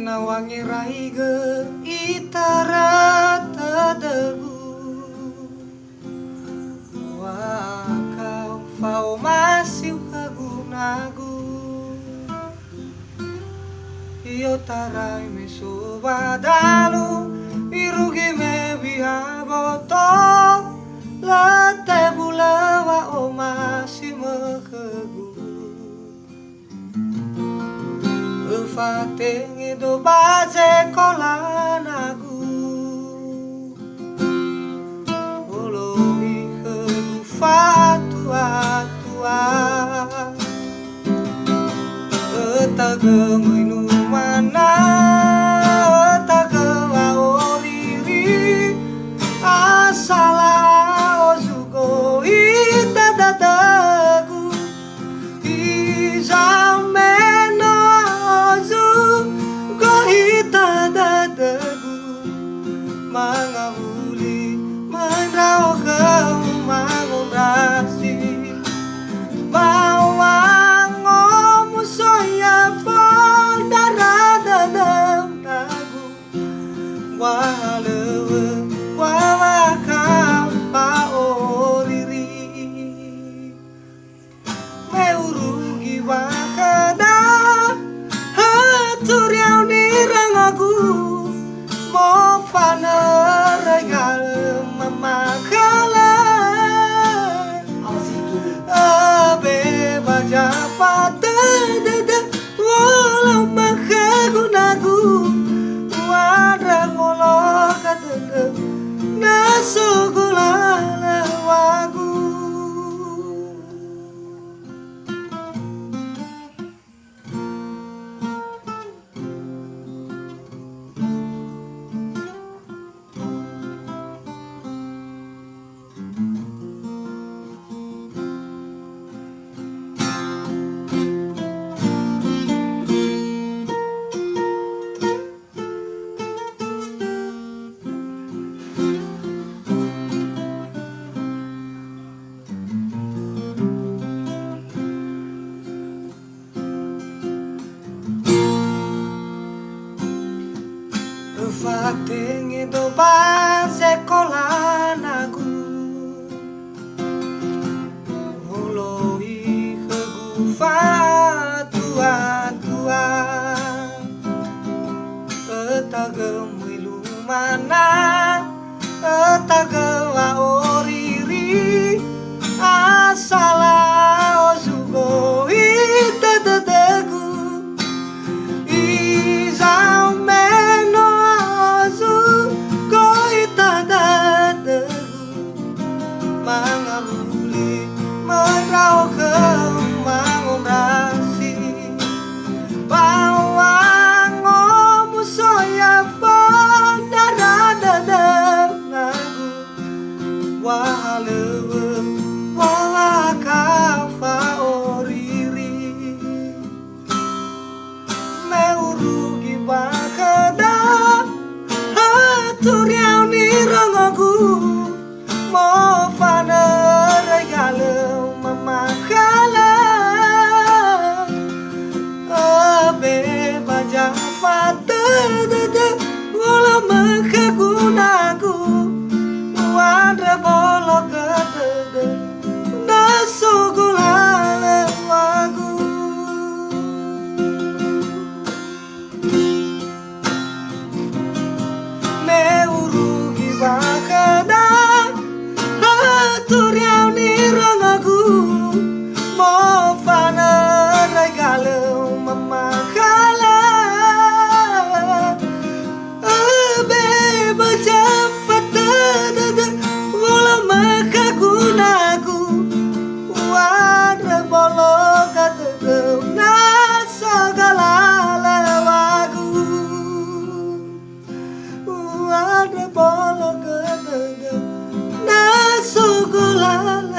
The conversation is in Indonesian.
nawangi raiga itara tadagu wakau fau masih kagunagu iyo tarai mesu badalu irugi me bihaboto late bulawa o masih mekagu Fateng do baze kolanagu Olohi hegu fatua tua Etaga minu mana Etaga wa oriri Asala ozugo itadadagu Izameno Mangahuli mandraw kau mangumrasi bawang musoya pondaradadam tagu walewe wawakam paoriri meurugi wakada haturiau nirangagu mo fana regal memakala abe baja pada dada walau makagunagu wadra ngolo kadada nasugulala wagu Fateng do baze kolanagu Olohi hegu fatua tua Etaga milu mana Etaga wa oriri Asala ozugo itadadagu Izameno Mangahuli mandraw kau mangumrasi bawang musoya pondaradadam nagu wahalewe wawakau faoriri meurugi bakada haturiau nirangagu mo fana regalo memakala abe baja fata dada wala makagunagu wadra bolo kadada nasugulala wagu meurugi bakada Turiau nirangagu mo fana regalo memakala abe baja fata dada wala makagunagu wadra bolo kadada nasagalala wagu wadra bolo kadada nasugulala